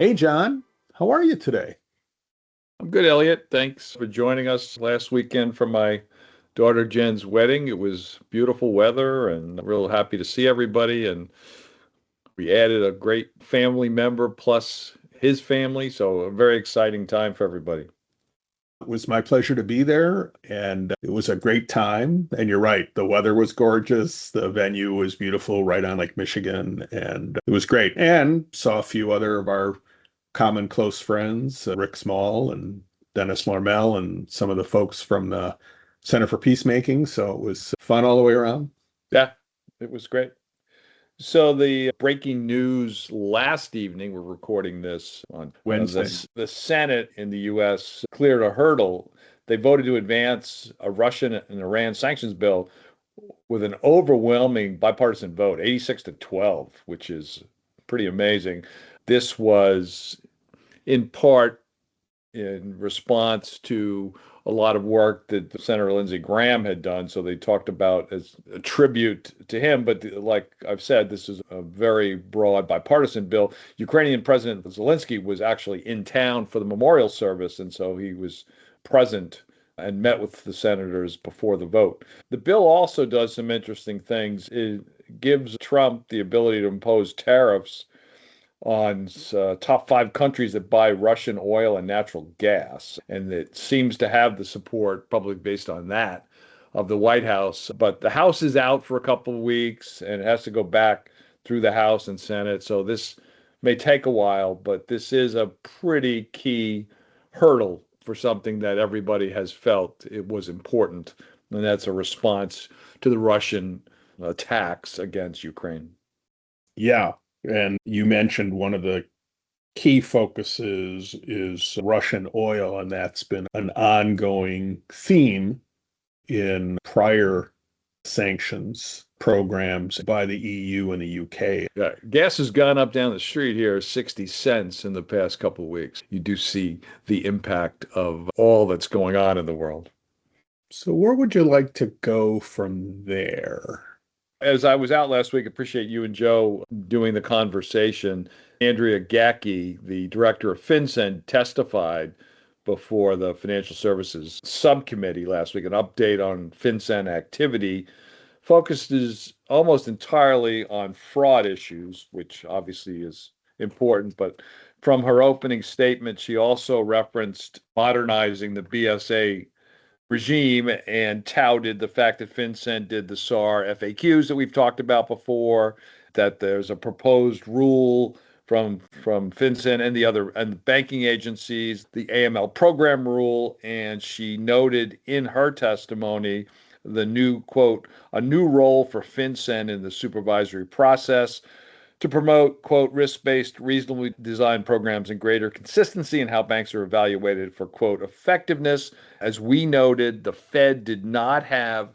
Hey, John, how are you today? I'm good, Elliot. Thanks for joining us last weekend for my daughter Jen's wedding. It was beautiful weather and I'm real happy to see everybody. And we added a great family member plus his family. So a very exciting time for everybody. It was my pleasure to be there, and it was a great time. And you're right, the weather was gorgeous. The venue was beautiful, right on Lake Michigan, and it was great. And saw a few other of our common close friends, Rick Small and Dennis Marmel, and some of the folks from the Center for Peacemaking. So it was fun all the way around. Yeah, it was great. So the breaking news last evening, we're recording this on Wednesday. the Senate in the U.S. cleared a hurdle. They voted to advance a Russian and Iran sanctions bill with an overwhelming bipartisan vote, 86 to 12, which is pretty amazing. This was in part in response to a lot of work that Senator Lindsey Graham had done. So they talked about as a tribute to him. But like I've said, this is a very broad bipartisan bill. Ukrainian President Zelensky was actually in town for the memorial service. And so he was present and met with the senators before the vote. The bill also does some interesting things. It gives Trump the ability to impose tariffs on top five countries that buy Russian oil and natural gas. And it seems to have the support, probably based on that, of the White House. But the House is out for a couple of weeks and it has to go back through the House and Senate. So this may take a while, but this is a pretty key hurdle for something that everybody has felt it was important. And that's a response to the Russian attacks against Ukraine. Yeah. And you mentioned one of the key focuses is Russian oil, and that's been an ongoing theme in prior sanctions programs by the EU and the UK. Yeah, gas has gone up down the street here 60 cents in the past couple of weeks. You do see the impact of all that's going on in the world. So, where would you like to go from there? As I was out last week, appreciate you and Joe doing the conversation. Andrea Gacki, the director of FinCEN, testified before the Financial Services Subcommittee last week. An update on FinCEN activity focuses almost entirely on fraud issues, which obviously is important. But from her opening statement, she also referenced modernizing the BSA regime and touted the fact that FinCEN did the SAR FAQs that we've talked about before, that there's a proposed rule from FinCEN and the other and the banking agencies, the AML program rule, and she noted in her testimony the new quote, a new role for FinCEN in the supervisory process to promote, quote, risk-based, reasonably designed programs and greater consistency in how banks are evaluated for, quote, effectiveness. As we noted, the Fed did not have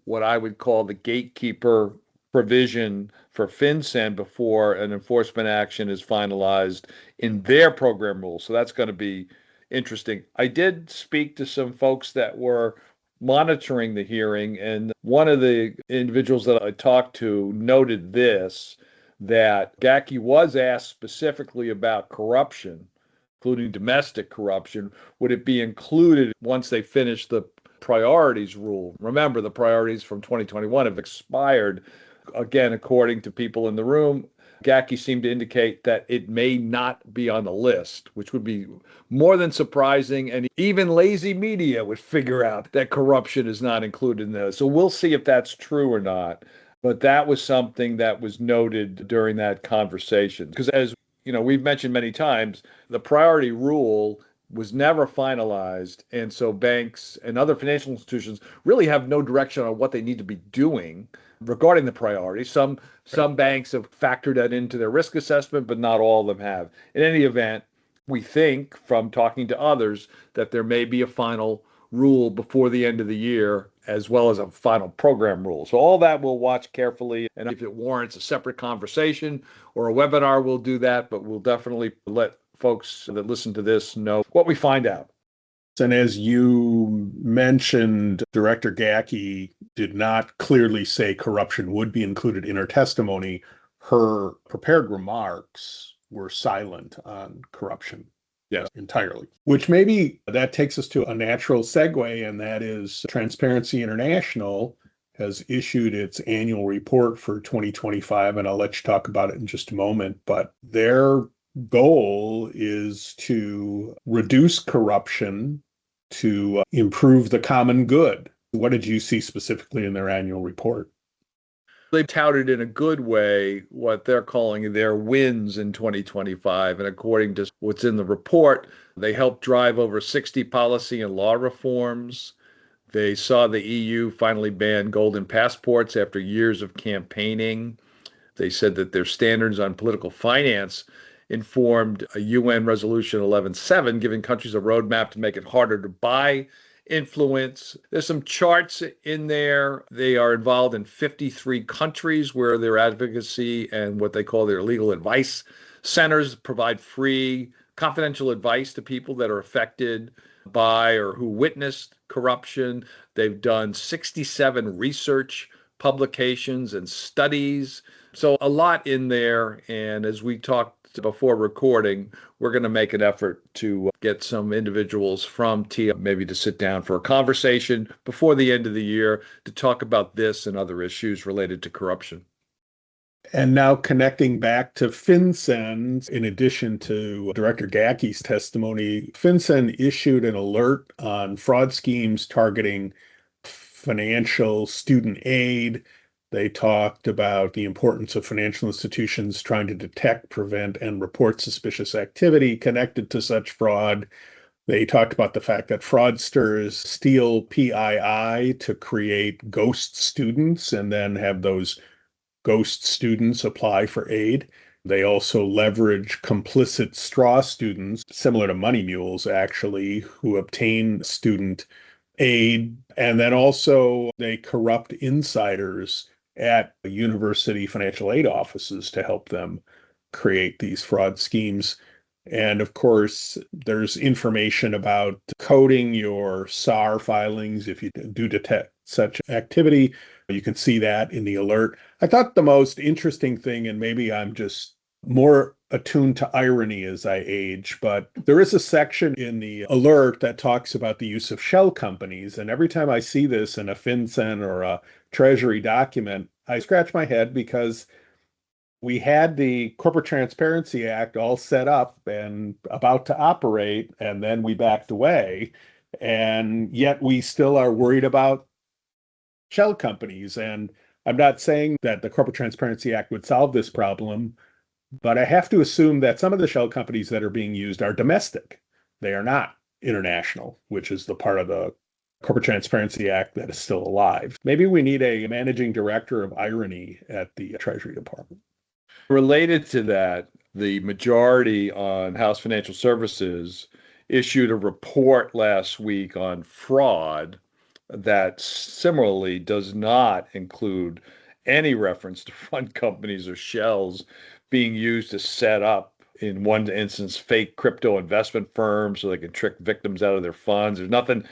what I would call the gatekeeper provision for FinCEN before an enforcement action is finalized in their program rules. So that's going to be interesting. I did speak to some folks that were monitoring the hearing, and one of the individuals that I talked to noted this, that Gacki was asked specifically about corruption, including domestic corruption. Would it be included once they finish the priorities rule? Remember, the priorities from 2021 have expired. Again, according to people in the room, Gacki seemed to indicate that it may not be on the list, which would be more than surprising. And even lazy media would figure out that corruption is not included in those. So we'll see if that's true or not. But that was something that was noted during that conversation. Because as you know, we've mentioned many times, the priority rule was never finalized. And so banks and other financial institutions really have no direction on what they need to be doing regarding the priorities. Some banks have factored that into their risk assessment, but not all of them have. In any event, we think from talking to others that there may be a final rule before the end of the year, as well as a final program rule. So all that we'll watch carefully. And if it warrants a separate conversation or a webinar, we'll do that, but we'll definitely let folks that listen to this know what we find out. And as you mentioned, Director Gacki did not clearly say corruption would be included in her testimony. Her prepared remarks were silent on corruption. Yes. Entirely. Which maybe that takes us to a natural segue, and that is Transparency International has issued its annual report for 2025, and I'll let you talk about it in just a moment. But their goal is to reduce corruption, to improve the common good. What did you see specifically in their annual report? They touted in a good way what they're calling their wins in 2025. And according to what's in the report, they helped drive over 60 policy and law reforms. They saw the EU finally ban golden passports after years of campaigning. They said that their standards on political finance informed a UN Resolution 11.7, giving countries a roadmap to make it harder to buy influence. There's some charts in there. They are involved in 53 countries where their advocacy and what they call their legal advice centers provide free, confidential advice to people that are affected by or who witnessed corruption. They've done 67 research publications and studies. So a lot in there. And as we talked before recording, we're going to make an effort to get some individuals from TIA maybe to sit down for a conversation before the end of the year to talk about this and other issues related to corruption. And now connecting back to FinCEN, in addition to Director Gacki's testimony, FinCEN issued an alert on fraud schemes targeting financial student aid. They talked about the importance of financial institutions trying to detect, prevent, and report suspicious activity connected to such fraud. They talked about the fact that fraudsters steal PII to create ghost students and then have those ghost students apply for aid. They also leverage complicit straw students, similar to money mules, actually, who obtain student aid. And then also they corrupt insiders at university financial aid offices to help them create these fraud schemes. And of course, there's information about coding your SAR filings if you do detect such activity. You can see that in the alert. I thought the most interesting thing, and maybe I'm just more attuned to irony as I age, but there is a section in the alert that talks about the use of shell companies. And every time I see this in a FinCEN or a Treasury document, I scratch my head because we had the Corporate Transparency Act all set up and about to operate, and then we backed away. And yet we still are worried about shell companies. And I'm not saying that the Corporate Transparency Act would solve this problem, but I have to assume that some of the shell companies that are being used are domestic. They are not international, which is the part of the Corporate Transparency Act that is still alive. Maybe we need a managing director of irony at the Treasury Department. Related to that, the majority on House Financial Services issued a report last week on fraud that similarly does not include any reference to fund companies or shells being used to set up, in one instance, fake crypto investment firms so they can trick victims out of their funds. There's nothing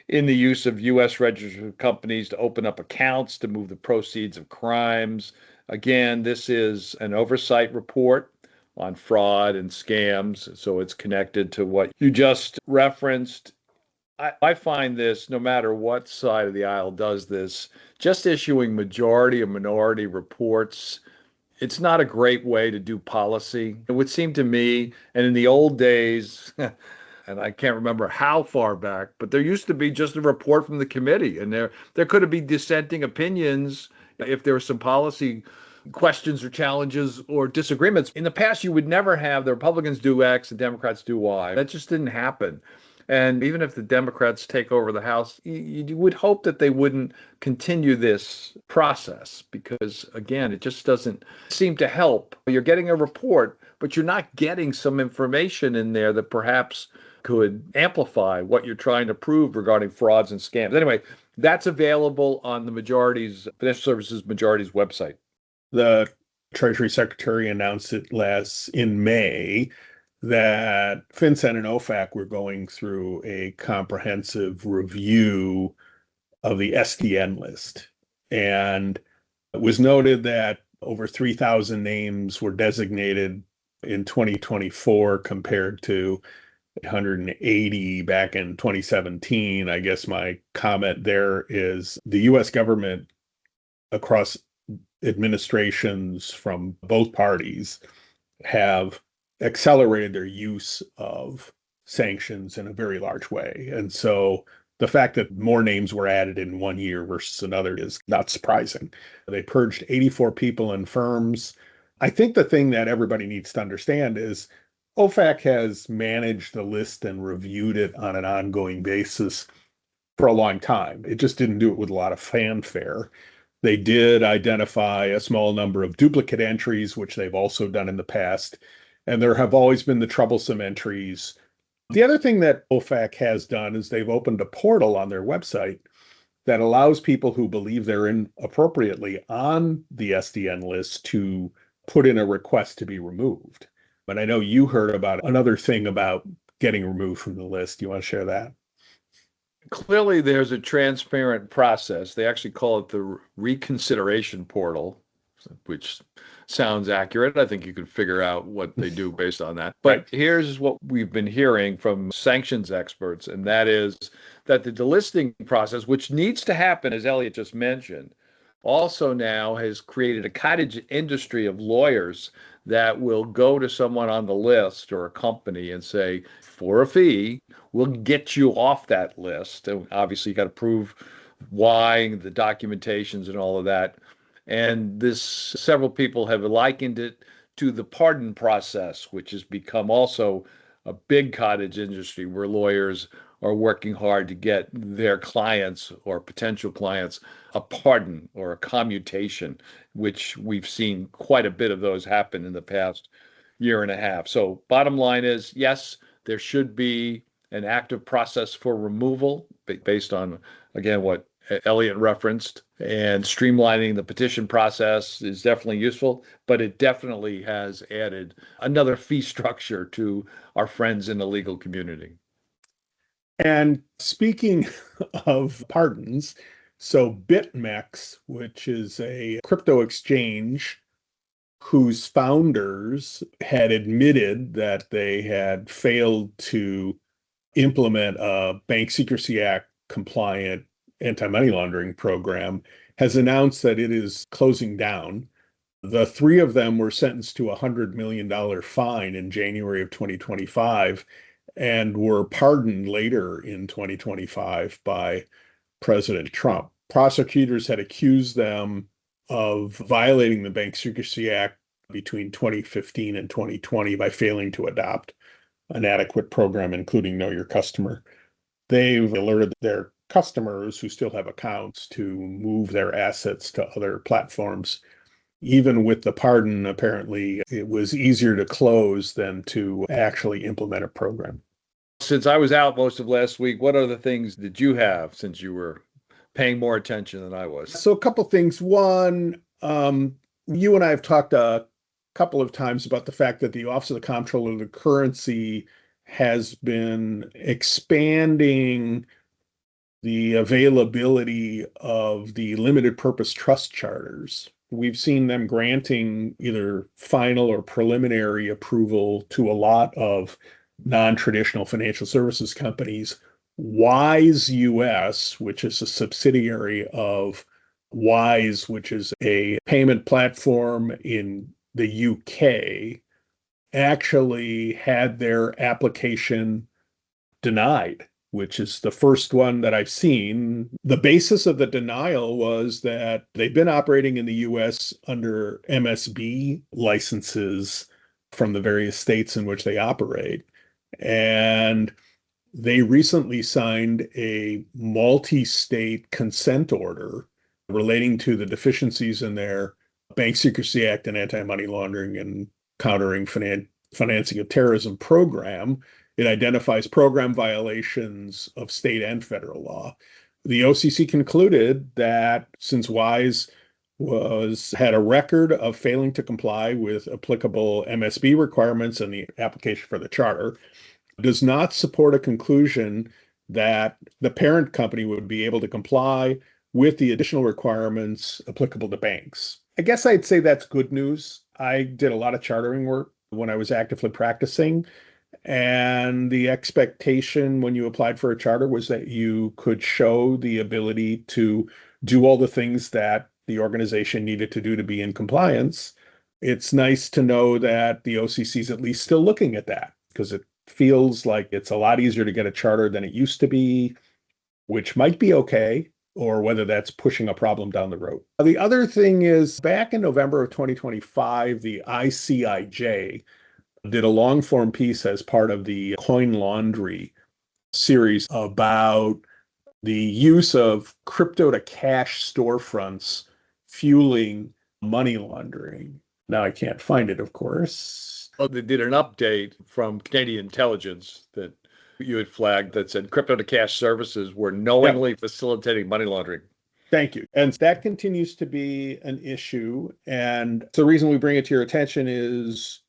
in the use of U.S. registered companies to open up accounts to move the proceeds of crimes. Again, this is an oversight report on fraud and scams, so it's connected to what you just referenced. I find this, no matter what side of the aisle does this, just issuing majority or minority reports, it's not a great way to do policy. It would seem to me, and in the old days, and I can't remember how far back, but there used to be just a report from the committee, and there could have been dissenting opinions if there were some policy questions or challenges or disagreements. In the past, you would never have the Republicans do X and Democrats do Y. That just didn't happen. And even if the Democrats take over the House, you would hope that they wouldn't continue this process because, again, it just doesn't seem to help. You're getting a report, but you're not getting some information in there that perhaps could amplify what you're trying to prove regarding frauds and scams. Anyway, that's available on the Financial Services Majority's website. The Treasury Secretary announced it in May that FinCEN and OFAC were going through a comprehensive review of the SDN list. And it was noted that over 3,000 names were designated in 2024 compared to 180 back in 2017. I guess my comment there is the US government across administrations from both parties have accelerated their use of sanctions in a very large way. And so the fact that more names were added in 1 year versus another is not surprising. They purged 84 people and firms. I think the thing that everybody needs to understand is OFAC has managed the list and reviewed it on an ongoing basis for a long time. It just didn't do it with a lot of fanfare. They did identify a small number of duplicate entries, which they've also done in the past. And there have always been the troublesome entries. The other thing that OFAC has done is they've opened a portal on their website that allows people who believe they're in appropriately on the SDN list to put in a request to be removed. But I know you heard about another thing about getting removed from the list. Do you want to share that? Clearly, there's a transparent process. They actually call it the reconsideration portal, which sounds accurate. I think you could figure out what they do based on that. But Right. here's what we've been hearing from sanctions experts, and that is that the delisting process, which needs to happen, as Elliot just mentioned, also now has created a cottage industry of lawyers that will go to someone on the list or a company and say, for a fee, we'll get you off that list. And obviously, you got to prove why, the documentations, and all of that. And this, several people have likened it to the pardon process, which has become also a big cottage industry where lawyers are working hard to get their clients or potential clients a pardon or a commutation, which we've seen quite a bit of those happen in the past year and a half. So bottom line is, yes, there should be an active process for removal based on, again, what Elliot referenced, and streamlining the petition process is definitely useful, but it definitely has added another fee structure to our friends in the legal community. And speaking of pardons, so BitMEX, which is a crypto exchange whose founders had admitted that they had failed to implement a Bank Secrecy Act compliant anti-money laundering program, has announced that it is closing down. The three of them were sentenced to a $100 million fine in January of 2025 and were pardoned later in 2025 by President Trump. Prosecutors had accused them of violating the Bank Secrecy Act between 2015 and 2020 by failing to adopt an adequate program, including Know Your Customer. They've alerted their customers who still have accounts to move their assets to other platforms. Even with the pardon, apparently, it was easier to close than to actually implement a program. Since I was out most of last week, what other things did you have since you were paying more attention than I was? So, a couple things. One, you and I have talked a couple of times about the fact that the Office of the Comptroller of the Currency has been expanding the availability of the limited purpose trust charters. We've seen them granting either final or preliminary approval to a lot of non-traditional financial services companies. Wise US, which is a subsidiary of Wise, which is a payment platform in the UK, actually had their application denied, which is the first one that I've seen. The basis of the denial was that they've been operating in the US under MSB licenses from the various states in which they operate. And they recently signed a multi-state consent order relating to the deficiencies in their Bank Secrecy Act and anti-money laundering and countering financing of terrorism program. It identifies program violations of state and federal law. The OCC concluded that since Wise had a record of failing to comply with applicable MSB requirements and the application for the charter, does not support a conclusion that the parent company would be able to comply with the additional requirements applicable to banks. I guess I'd say that's good news. I did a lot of chartering work when I was actively practicing. And the expectation when you applied for a charter was that you could show the ability to do all the things that the organization needed to do to be in compliance. It's nice to know that the OCC is at least still looking at that, because it feels like it's a lot easier to get a charter than it used to be, which might be okay, or whether that's pushing a problem down the road. The other thing is, back in November of 2025, the ICIJ did a long form piece as part of the coin laundry series about the use of crypto to cash storefronts fueling money laundering. Now I can't find it, of course. Oh, they did an update from Canadian intelligence that you had flagged that said crypto to cash services were knowingly facilitating money laundering. Thank you. And that continues to be an issue. And the reason we bring it to your attention is,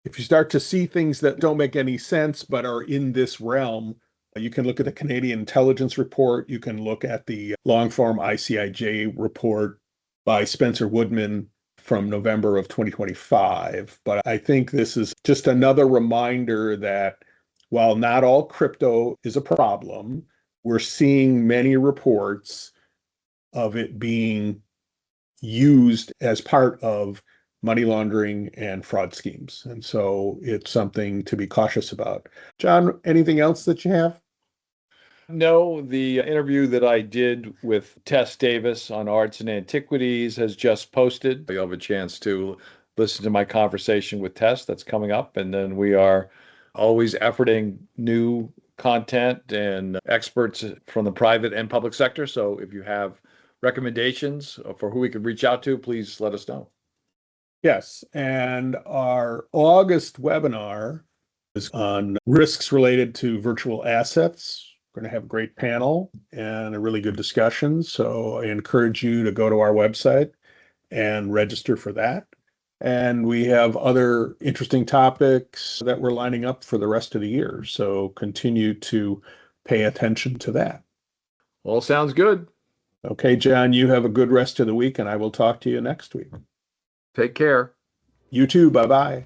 if you start to see things that don't make any sense but are in this realm, you can look at the Canadian intelligence report. You can look at the long form ICIJ report by Spencer Woodman from November of 2025. But I think this is just another reminder that while not all crypto is a problem, we're seeing many reports of it being used as part of money laundering and fraud schemes. And so it's something to be cautious about. John, anything else that you have? No, the interview that I did with Tess Davis on arts and antiquities has just posted. You'll have a chance to listen to my conversation with Tess that's coming up. And then we are always efforting new content and experts from the private and public sector. So if you have recommendations for who we could reach out to, please let us know. Yes. And our August webinar is on risks related to virtual assets. We're going to have a great panel and a really good discussion. So I encourage you to go to our website and register for that. And we have other interesting topics that we're lining up for the rest of the year. So continue to pay attention to that. All sounds good. Okay, John, you have a good rest of the week, and I will talk to you next week. Take care. You too. Bye-bye.